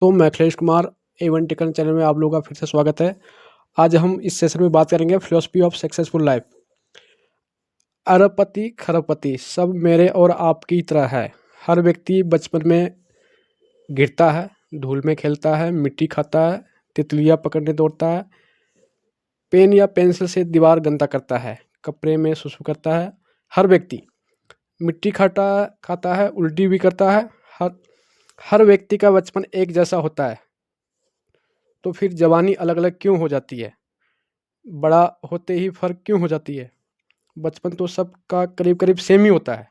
तो मैं Akhilesh Kumar A1 technical channel में आप लोगों का फिर से स्वागत है। आज हम इस सेशन में बात करेंगे फिलॉसफी ऑफ सक्सेसफुल लाइफ। अरबपति खरबपति सब मेरे और आपकी तरह है। हर व्यक्ति बचपन में गिरता है, धूल में खेलता है, मिट्टी खाता है, तितलियां पकड़ने दौड़ता है, पेन या पेंसिल से दीवार गंदा करता है, कपड़े में सुसु करता है। हर व्यक्ति मिट्टी खाता है, उल्टी भी करता है। हर हर व्यक्ति का बचपन एक जैसा होता है, तो फिर जवानी अलग अलग क्यों हो जाती है? बड़ा होते ही फर्क क्यों हो जाती है? बचपन तो सबका करीब करीब सेम ही होता है।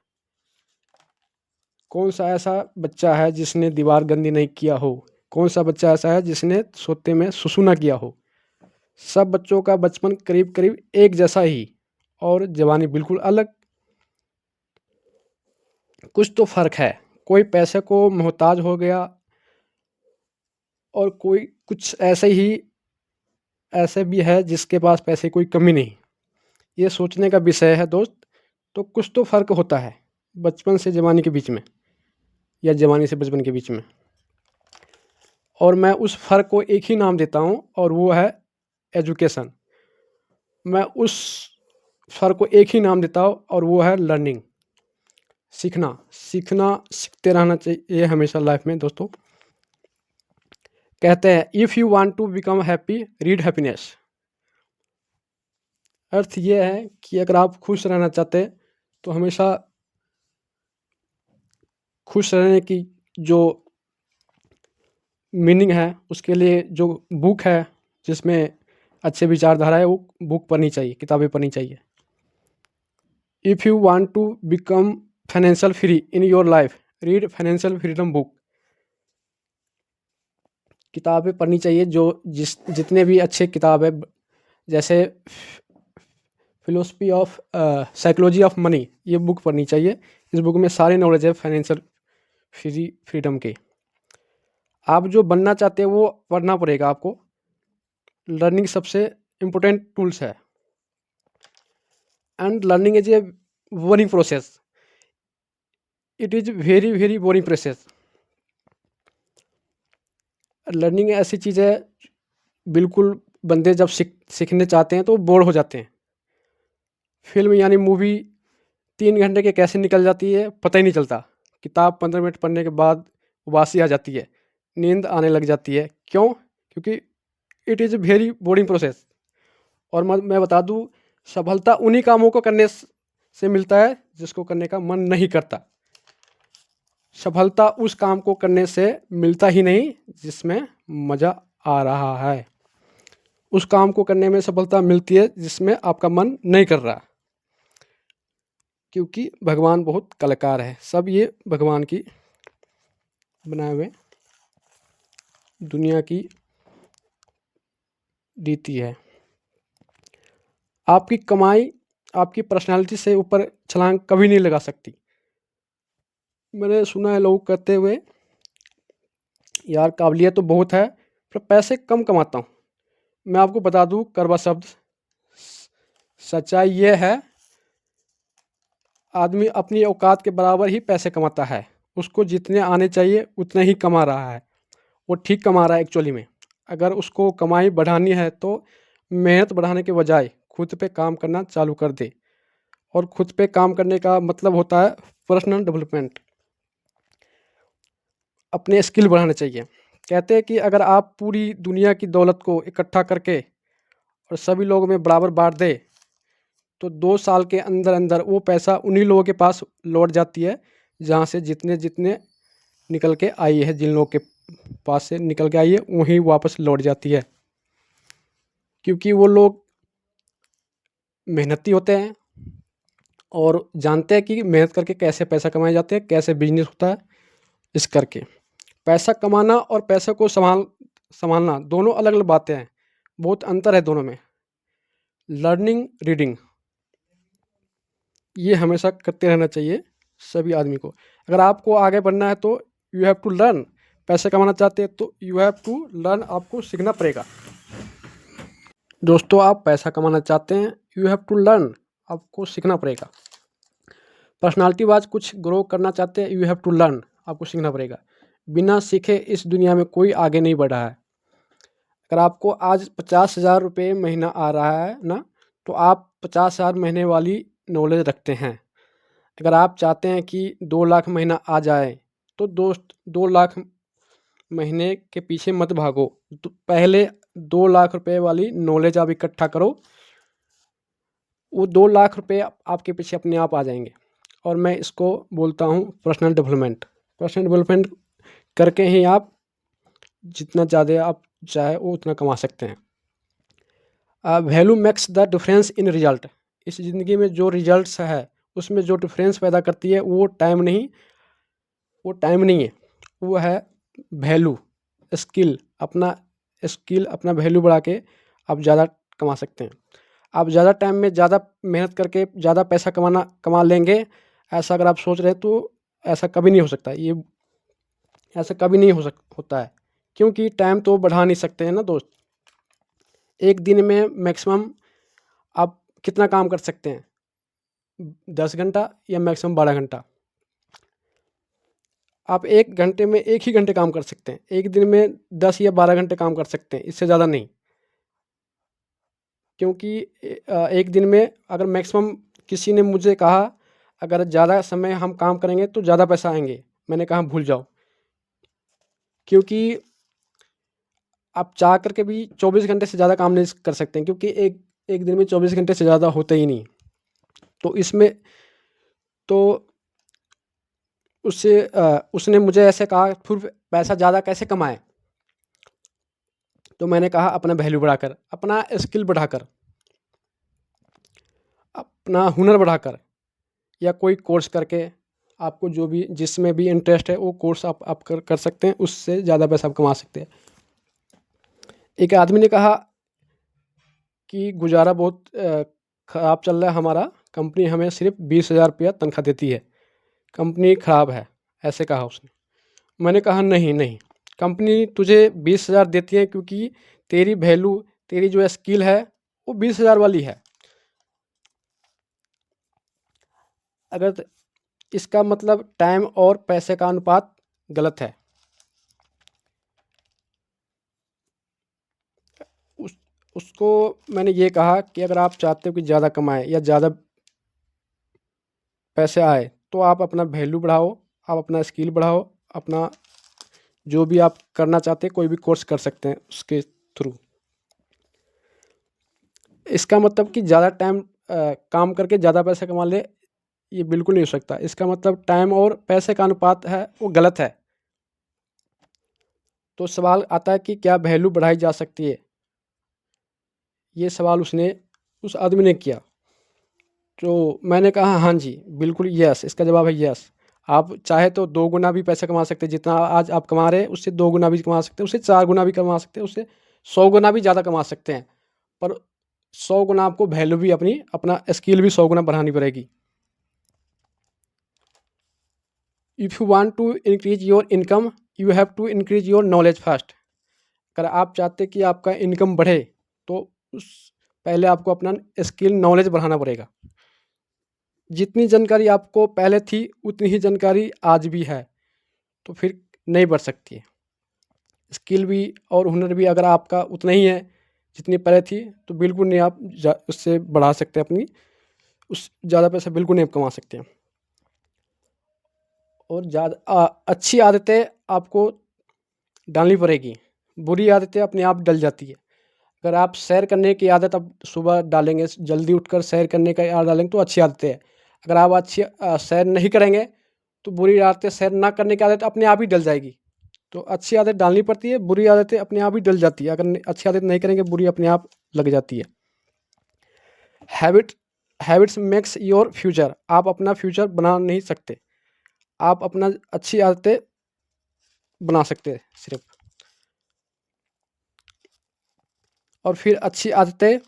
कौन सा ऐसा बच्चा है जिसने दीवार गंदी नहीं किया हो? कौन सा बच्चा ऐसा है जिसने सोते में सुसु ना किया हो? सब बच्चों का बचपन करीब करीब एक जैसा ही, और जवानी बिल्कुल अलग। कुछ तो फर्क है। कोई पैसे को मोहताज हो गया और कोई कुछ ऐसे भी है जिसके पास पैसे की कोई कमी नहीं। ये सोचने का विषय है दोस्त। तो कुछ तो फर्क होता है बचपन से जवानी के बीच में, या जवानी से बचपन के बीच में। और मैं उस फर्क को एक ही नाम देता हूँ, और वो है एजुकेशन। मैं उस फर्क को एक ही नाम देता हूँ, और वो है लर्निंग। सीखते रहना चाहिए हमेशा लाइफ में दोस्तों। कहते हैं if you want to become happy read happiness. अर्थ ये है कि अगर आप खुश रहना चाहते हैं तो हमेशा खुश रहने की जो मीनिंग है, उसके लिए जो बुक है जिसमें अच्छे विचारधारा है, वो बुक पढ़नी चाहिए, किताबें पढ़नी चाहिए। If you want to become financial free in your life read financial freedom book. किताबें पढ़नी चाहिए जितने भी अच्छे किताब है, जैसे philosophy of psychology of money, ये बुक पढ़नी चाहिए। इस बुक में सारे नॉलेज है फाइनेंशियल फ्रीडम के। आप जो बनना चाहते हैं वो पढ़ना पड़ेगा आपको। लर्निंग सबसे इम्पोर्टेंट टूल्स है, and learning is a boring process. It is very very boring process. Learning ऐसी चीज़ है, बिल्कुल बंदे जब सीखने चाहते हैं तो बोर हो जाते हैं। फिल्म यानी मूवी 3 घंटे के कैसे निकल जाती है पता ही नहीं चलता। किताब 15 मिनट पढ़ने के बाद उबासी आ जाती है, नींद आने लग जाती है। क्यों? क्योंकि it is very boring process. और मैं बता दूं, सफलता उन्हीं कामों को करने से मिलता है जिसको करने का मन नहीं करता। सफलता उस काम को करने से मिलता ही नहीं जिसमें मज़ा आ रहा है। उस काम को करने में सफलता मिलती है जिसमें आपका मन नहीं कर रहा। क्योंकि भगवान बहुत कलाकार है। सब ये भगवान की बनाए हुए दुनिया की रीति है। आपकी कमाई आपकी पर्सनालिटी से ऊपर छलांग कभी नहीं लगा सकती। मैंने सुना है लोग कहते हुए, यार काबिलियत तो बहुत है पर पैसे कम कमाता हूँ। मैं आपको बता दूँ कड़वा शब्द, सच्चाई ये है, आदमी अपनी औकात के बराबर ही पैसे कमाता है। उसको जितने आने चाहिए उतने ही कमा रहा है। वो ठीक कमा रहा है एक्चुअली में। अगर उसको कमाई बढ़ानी है तो मेहनत बढ़ाने के बजाय खुद पे काम करना चालू कर दे। और खुद पे काम करने का मतलब होता है पर्सनल डेवलपमेंट। अपने स्किल बढ़ाने चाहिए। कहते हैं कि अगर आप पूरी दुनिया की दौलत को इकट्ठा करके और सभी लोगों में बराबर बांट दे तो 2 साल के अंदर अंदर वो पैसा उन्हीं लोगों के पास लौट जाती है जहाँ से जितने जितने निकल के आई है। जिन लोगों के पास से निकल के आई है वहीं वापस लौट जाती है। क्योंकि वो लोग मेहनती होते हैं और जानते हैं कि मेहनत करके कैसे पैसा कमाए जाते हैं, कैसे बिजनेस होता है। इस करके पैसा कमाना और पैसे को संभालना दोनों अलग अलग बातें हैं। बहुत अंतर है दोनों में। लर्निंग रीडिंग ये हमेशा करते रहना चाहिए सभी आदमी को। अगर आपको आगे बढ़ना है तो यू हैव टू लर्न। पैसे कमाना चाहते हैं तो यू हैव टू लर्न, आपको सीखना पड़ेगा। दोस्तों, आप पैसा कमाना चाहते हैं, यू हैव टू लर्न, आपको सीखना पड़ेगा। पर्सनालिटी वाइज कुछ ग्रो करना चाहते हैं, यू हैव टू लर्न, आपको सीखना पड़ेगा। बिना सीखे इस दुनिया में कोई आगे नहीं बढ़ा है। अगर आपको आज 50,000 रुपये महीना आ रहा है ना, तो आप 50,000 महीने वाली नॉलेज रखते हैं। अगर आप चाहते हैं कि 2 लाख महीना आ जाए, तो दोस्त 2 लाख महीने के पीछे मत भागो। तो पहले 2 लाख रुपए वाली नॉलेज आप इकट्ठा करो, वो 2 लाख रुपए आपके पीछे अपने आप आ जाएंगे। और मैं इसको बोलता हूँ पर्सनल डेवलपमेंट। पर्सनल डेवलपमेंट करके ही आप जितना ज़्यादा आप चाहे वो उतना कमा सकते हैं। Value makes the difference in result. इस ज़िंदगी में जो रिजल्ट्स है उसमें जो डिफरेंस पैदा करती है वो टाइम नहीं है, वो है वैल्यू, स्किल। अपना वैल्यू बढ़ा के आप ज़्यादा कमा सकते हैं। आप ज़्यादा टाइम में ज़्यादा मेहनत करके ज़्यादा पैसा कमा लेंगे, ऐसा अगर आप सोच रहे हैं तो ऐसा कभी नहीं हो सकता। ऐसा कभी नहीं होता है, क्योंकि टाइम तो बढ़ा नहीं सकते हैं ना दोस्त। एक दिन में मैक्सिमम आप कितना काम कर सकते हैं? 10 घंटा या मैक्सिमम 12 घंटा। आप 1 घंटे में 1 ही घंटे काम कर सकते हैं। एक दिन में 10 या 12 घंटे काम कर सकते हैं, इससे ज़्यादा नहीं। क्योंकि एक दिन में अगर मैक्सिमम किसी ने मुझे कहा अगर ज़्यादा समय हम काम करेंगे तो ज़्यादा पैसा आएंगे, मैंने कहा भूल जाओ। क्योंकि आप चाह करके भी 24 घंटे से ज़्यादा काम नहीं कर सकते हैं, क्योंकि एक दिन में 24 घंटे से ज़्यादा होते ही नहीं। तो इसमें तो उसने मुझे ऐसे कहा फिर पैसा ज़्यादा कैसे कमाएं? तो मैंने कहा अपना वैल्यू बढ़ाकर, अपना स्किल बढ़ाकर, अपना हुनर बढ़ाकर, या कोई कोर्स करके। आपको जो भी जिसमें भी इंटरेस्ट है वो कोर्स आप कर सकते हैं, उससे ज़्यादा पैसा आप कमा सकते हैं। एक आदमी ने कहा कि गुजारा बहुत ख़राब चल रहा है हमारा, कंपनी हमें सिर्फ 20,000 रुपया तनख्वाह देती है, कंपनी ख़राब है, ऐसे कहा उसने। मैंने कहा नहीं नहीं, कंपनी तुझे 20,000 देती है क्योंकि तेरी वैल्यू, तेरी जो स्किल है वो 20,000 वाली है। अगर इसका मतलब टाइम और पैसे का अनुपात गलत है। उसको मैंने ये कहा कि अगर आप चाहते हो कि ज़्यादा कमाएं या ज़्यादा पैसे आए, तो आप अपना वैल्यू बढ़ाओ, आप अपना स्किल बढ़ाओ, अपना जो भी आप करना चाहते हैं कोई भी कोर्स कर सकते हैं उसके थ्रू। इसका मतलब कि ज़्यादा टाइम काम करके ज़्यादा पैसे कमा ले, ये बिल्कुल नहीं हो सकता। इसका मतलब टाइम और पैसे का अनुपात है वो गलत है। तो सवाल आता है कि क्या वैल्यू बढ़ाई जा सकती है? ये सवाल उस आदमी ने किया। तो मैंने कहा हाँ जी बिल्कुल यस, इसका जवाब है यस। आप चाहे तो 2 गुना भी पैसे कमा सकते हैं, जितना आज आप कमा रहे हैं उससे 2 गुना भी कमा सकते हैं, उससे 4 गुना भी कमा सकते हैं, उससे 100 गुना भी ज़्यादा कमा सकते हैं। पर 100 गुना आपको वैल्यू भी अपना स्किल भी 100 गुना बढ़ानी पड़ेगी। If you want to increase your income, you have to increase your knowledge first. अगर आप चाहते कि आपका इनकम बढ़े, तो उस पहले आपको अपना स्किल नॉलेज बढ़ाना पड़ेगा। जितनी जानकारी आपको पहले थी उतनी ही जानकारी आज भी है, तो फिर नहीं बढ़ सकती है। स्किल भी और हुनर भी अगर आपका उतना ही है जितनी पहले थी, तो बिल्कुल नहीं आप उससे बढ़ा सकते अपनी, उस ज़्यादा पैसा बिल्कुल नहीं आप कमा सकते हैं। और अच्छी आदतें आपको डालनी पड़ेगी, बुरी आदतें अपने आप डल जाती है। अगर आप सैर करने की आदत अब सुबह डालेंगे, जल्दी उठकर सैर करने का आदत डालेंगे तो अच्छी आदतें है। अगर आप अच्छी सैर नहीं करेंगे तो बुरी आदतें, सैर ना करने की आदत अपने आप ही डल जाएगी। तो अच्छी आदत डालनी पड़ती है, बुरी आदतें अपने आप ही डल जाती है। अगर अच्छी आदत नहीं करेंगे, बुरी अपने आप लग जाती है। Habits makes your future. आप अपना फ्यूचर बना नहीं सकते, आप अपना अच्छी आदतें बना सकते हैं सिर्फ। और फिर अच्छी आदतें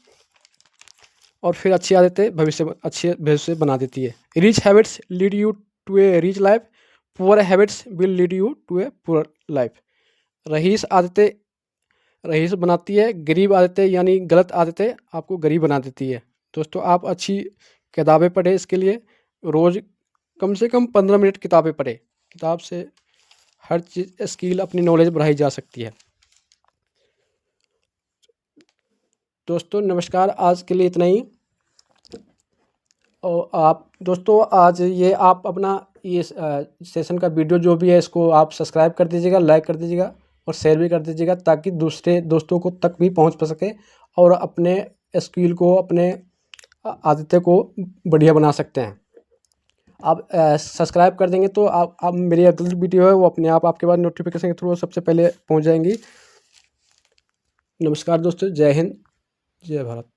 अच्छे भविष्य बना देती है। Rich habits lead you to a rich life, poor habits will lead you to a poor life. रईस आदतें रईस बनाती है, गरीब आदतें यानी गलत आदतें आपको गरीब बना देती है। दोस्तों, आप अच्छी किताबें पढ़ें, इसके लिए रोज़ कम से कम 15 मिनट किताबें पढ़ें। किताब से हर चीज़ स्किल अपनी नॉलेज बढ़ाई जा सकती है। दोस्तों नमस्कार, आज के लिए इतना ही। और आप दोस्तों आज ये आप अपना ये सेशन का वीडियो जो भी है इसको आप सब्सक्राइब कर दीजिएगा, लाइक कर दीजिएगा और शेयर भी कर दीजिएगा, ताकि दूसरे दोस्तों को तक भी पहुंच सके और अपने स्किल को, अपने आदतें को बढ़िया बना सकते हैं। आप सब्सक्राइब कर देंगे तो आप मेरी अगली वीडियो है वो अपने आप आपके पास नोटिफिकेशन के थ्रू सबसे पहले पहुंच जाएंगी। नमस्कार दोस्तों, जय हिंद, जय भारत।